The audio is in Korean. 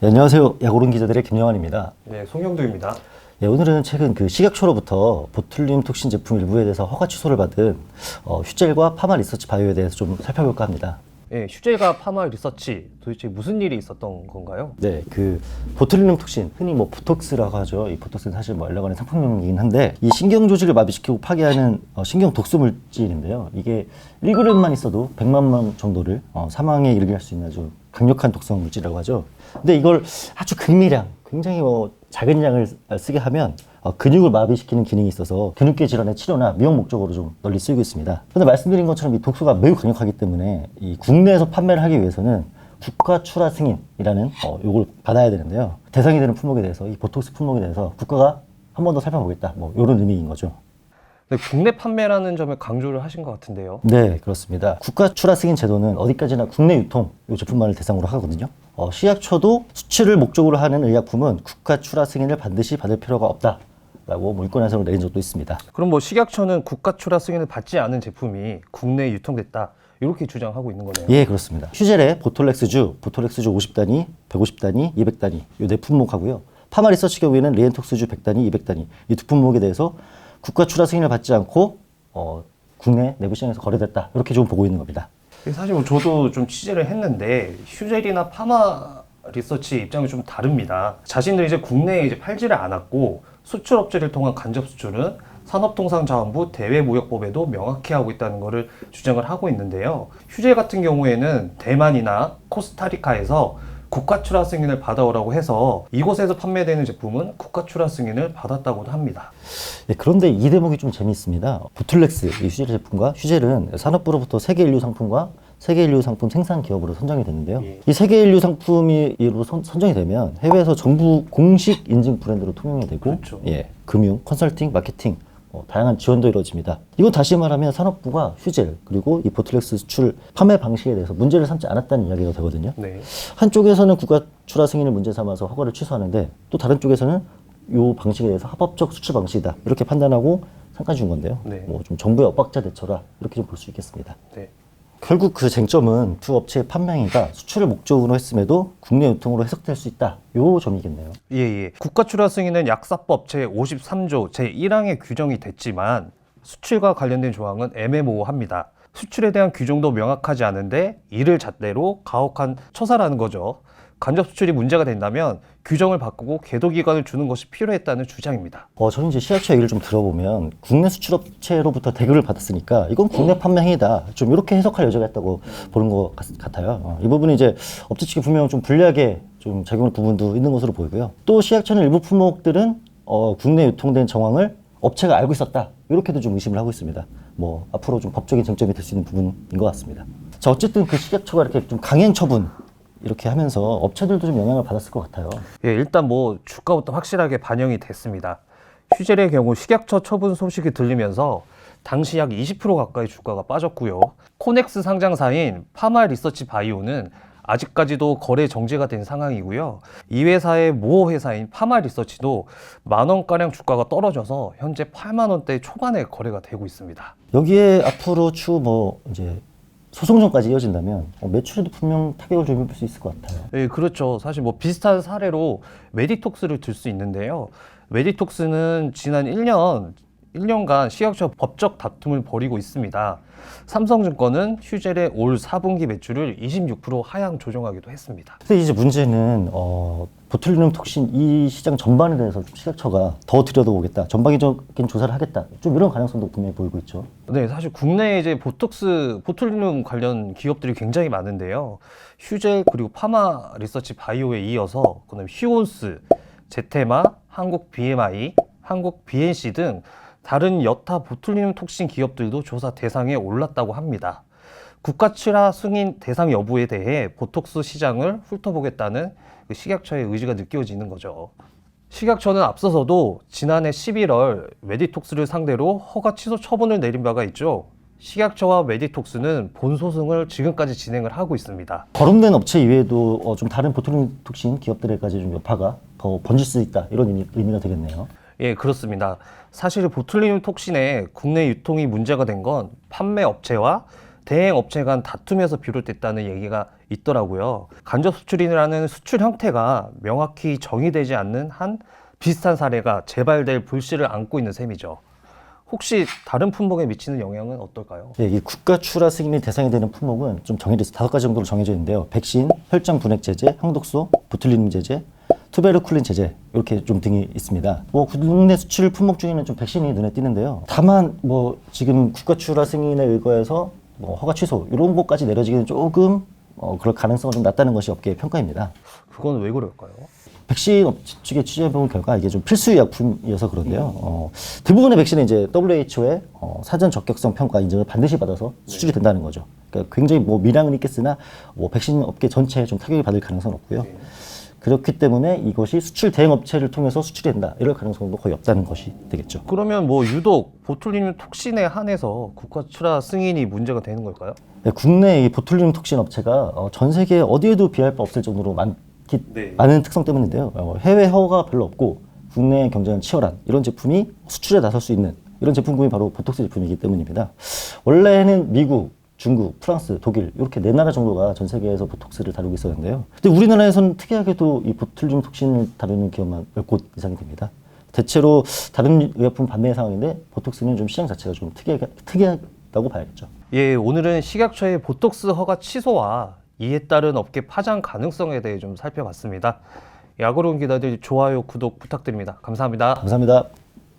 네, 안녕하세요. 야구론 기자들의 김영환입니다. 네, 송영두입니다. 네, 오늘은 최근 식약처로부터 보툴리눔 톡신 제품 일부에 대해서 허가 취소를 받은 휴젤과 파마 리서치 바이오에 대해서 좀 살펴볼까 합니다. 네, 휴젤과 파마 리서치 도대체 무슨 일이 있었던 건가요? 네, 보툴리눔 톡신, 흔히 보톡스라고 하죠. 이 보톡스는 사실 알려가는 상품명이긴 한데, 이 신경 조직을 마비시키고 파괴하는 신경 독소 물질인데요. 이게 1g만 있어도 100만 명 정도를 사망에 이르게 할 수 있는 아주 강력한 독성 물질이라고 하죠. 근데 이걸 아주 극미량, 굉장히 작은 양을 쓰게 하면 근육을 마비시키는 기능이 있어서 근육계 질환의 치료나 미용 목적으로 좀 널리 쓰이고 있습니다. 그런데 말씀드린 것처럼 이 독소가 매우 강력하기 때문에 이 국내에서 판매를 하기 위해서는 국가 출하 승인이라는 요걸 받아야 되는데요. 대상이 되는 품목에 대해서, 이 보톡스 품목에 대해서 국가가 한 번 더 살펴보겠다, 이런 의미인 거죠. 네, 국내 판매라는 점을 강조를 하신 것 같은데요. 네, 그렇습니다. 국가 출하 승인 제도는 어디까지나 국내 유통 이 제품만을 대상으로 하거든요. 식약처도 수출을 목적으로 하는 의약품은 국가 출하 승인을 반드시 받을 필요가 없다라고 물권 해석을 내린 적도 있습니다. 그럼 식약처는 국가 출하 승인을 받지 않은 제품이 국내에 유통됐다, 이렇게 주장하고 있는 거네요. 예, 그렇습니다. 휴젤의 보톨렉스주 50단위, 150단위, 200단위 이 네 품목하고요. 파마 리서치 경우에는 리엔톡스주 100단위, 200단위 이 두 품목에 대해서 국가 출하 승인을 받지 않고 국내 내부 시장에서 거래됐다, 이렇게 좀 보고 있는 겁니다. 사실 저도 좀 취재를 했는데 휴젤이나 파마 리서치 입장이 좀 다릅니다. 자신들이 이제 국내에 팔지를 않았고 수출업체를 통한 간접 수출은 산업통상자원부 대외무역법에도 명확히 하고 있다는 것을 주장을 하고 있는데요. 휴젤 같은 경우에는 대만이나 코스타리카에서 국가 출하 승인을 받아오라고 해서 이곳에서 판매되는 제품은 국가 출하 승인을 받았다고도 합니다. 네, 그런데 이 대목이 좀 재미있습니다. 보툴렉스, 이 휴젤 제품과 휴젤은 산업부로부터 세계 인류 상품과 세계 인류 상품 생산 기업으로 선정이 됐는데요. 예. 이 세계 인류 상품이 선정이 되면 해외에서 정부 공식 인증 브랜드로 통용이 되고, 그렇죠. 예, 금융, 컨설팅, 마케팅, 다양한 지원도 이루어집니다. 이건 다시 말하면 산업부가 휴젤 그리고 이 보툴렉스 수출 판매 방식에 대해서 문제를 삼지 않았다는 이야기가 되거든요. 네. 한쪽에서는 국가 출하 승인을 문제 삼아서 허가를 취소하는데, 또 다른 쪽에서는 이 방식에 대해서 합법적 수출 방식이다, 이렇게 판단하고 상까지 준 건데요. 네. 좀 정부의 엇박자 대처라, 이렇게 좀 볼 수 있겠습니다. 네. 결국 그 쟁점은 두 업체의 판매행위가 수출을 목적으로 했음에도 국내 유통으로 해석될 수 있다, 요 점이겠네요. 예. 국가 출하 승인은 약사법 제53조 제1항에 규정이 됐지만 수출과 관련된 조항은 애매모호합니다. 수출에 대한 규정도 명확하지 않은데 이를 잣대로 가혹한 처사라는 거죠. 간접 수출이 문제가 된다면 규정을 바꾸고 계도 기간을 주는 것이 필요했다는 주장입니다. 저는 이제 시약처 얘기를 좀 들어보면 국내 수출업체로부터 대급을 받았으니까 이건 국내 판매 행위다, 좀 이렇게 해석할 여지가 있다고 보는 것 같아요. 이 부분이 이제 업체 측이 분명 좀 불리하게 좀 작용할 부분도 있는 것으로 보이고요. 또 시약처는 일부 품목들은 국내 유통된 정황을 업체가 알고 있었다, 이렇게도 좀 의심을 하고 있습니다. 앞으로 좀 법적인 쟁점이 될 수 있는 부분인 것 같습니다. 자, 어쨌든 그 시약처가 이렇게 좀 강행 처분 이렇게 하면서 업체들도 좀 영향을 받았을 것 같아요. 예, 일단 주가부터 확실하게 반영이 됐습니다. 휴젤의 경우 식약처 처분 소식이 들리면서 당시 약 20% 가까이 주가가 빠졌고요. 코넥스 상장사인 파마 리서치 바이오는 아직까지도 거래 정지가 된 상황이고요. 이 회사의 모호 회사인 파마 리서치도 10,000원가량 주가가 떨어져서 현재 80,000원대 초반에 거래가 되고 있습니다. 여기에 앞으로 추후 이제 소송전까지 이어진다면 매출에도 분명 타격을 좀 입을 수 있을 것 같아요. 예, 그렇죠. 사실 비슷한 사례로 메디톡스를 들 수 있는데요. 메디톡스는 지난 1년간 식약처 법적 다툼을 벌이고 있습니다. 삼성증권은 휴젤의 올 4분기 매출을 26% 하향 조정하기도 했습니다. 근데 이제 문제는 보툴리눔 톡신 이 시장 전반에 대해서 시각처가 더 들여다보겠다, 전방위적인 조사를 하겠다, 좀 이런 가능성도 분명히 보이고 있죠. 네, 사실 국내에 보툴리눔 관련 기업들이 굉장히 많은데요. 휴젤 그리고 파마 리서치 바이오에 이어서 그다음에 휴온스, 제테마, 한국 BMI, 한국 BNC 등 다른 여타 보툴리눔 톡신 기업들도 조사 대상에 올랐다고 합니다. 국가 출하 승인 대상 여부에 대해 보톡스 시장을 훑어보겠다는 식약처의 의지가 느껴지는 거죠. 식약처는 앞서서도 지난해 11월 메디톡스를 상대로 허가 취소 처분을 내린 바가 있죠. 식약처와 메디톡스는 본소송을 지금까지 진행을 하고 있습니다. 거론된 업체 이외에도 좀 다른 보툴리눔 톡신 기업들에까지 좀 여파가 더 번질 수 있다, 이런 의미가 되겠네요. 예, 그렇습니다. 사실 보툴리눔 톡신의 국내 유통이 문제가 된 건 판매 업체와 대행 업체 간 다툼에서 비롯됐다는 얘기가 있더라고요. 간접 수출이라는 수출 형태가 명확히 정의되지 않는 한 비슷한 사례가 재발될 불씨를 안고 있는 셈이죠. 혹시 다른 품목에 미치는 영향은 어떨까요? 예, 이 국가 출하 승인이 대상이 되는 품목은 좀 정해져 있어요. 5가지 정도로 정해져 있는데요. 백신, 혈장 분해 제제, 항독소, 보툴리눔 제제, 투베르쿨린 제제 이렇게 좀 등이 있습니다. 뭐 국내 수출 품목 중에는 좀 백신이 눈에 띄는데요. 다만 뭐 지금 국가 출하 승인에 의거해서 뭐 허가 취소 이런 것까지 내려지기는 조금 그럴 가능성은 좀 낮다는 것이 업계의 평가입니다. 그건 왜 그럴까요? 백신 업체 측에 취재해본 결과 이게 좀 필수 약품이어서 그런데요. 대부분의 백신은 이제 WHO의 사전 적격성 평가 인증을 반드시 받아서 수출이 된다는 거죠. 그러니까 굉장히 뭐 미량은 있겠으나 뭐 백신 업계 전체에 좀 타격이 받을 가능성은 없고요. 그렇기 때문에 이것이 수출 대행 업체를 통해서 수출이 된다 이럴 가능성도 거의 없다는 것이 되겠죠. 그러면 뭐 유독 보툴리눔 톡신에 한해서 국가 출하 승인이 문제가 되는 걸까요? 네, 국내 이 보툴리눔 톡신 업체가 전 세계 어디에도 비할 바 없을 정도로 많은 특성 때문인데요. 해외 허가가 별로 없고 국내 경쟁은 치열한 이런 제품이 수출에 나설 수 있는 이런 제품군이 바로 보톡스 제품이기 때문입니다. 원래는 미국, 중국, 프랑스, 독일 이렇게 4나라 정도가 전 세계에서 보톡스를 다루고 있었는데요. 근데 우리나라에서는 특이하게도 이 보툴리눔 톡신을 다루는 기업만 10곳 이상이 됩니다. 대체로 다른 의약품 판매 상황인데 보톡스는 좀 시장 자체가 좀 특이하다고 봐야겠죠. 예, 오늘은 식약처의 보톡스 허가 취소와 이에 따른 업계 파장 가능성에 대해 좀 살펴봤습니다. 야구로운 기자들 좋아요, 구독 부탁드립니다. 감사합니다. 감사합니다.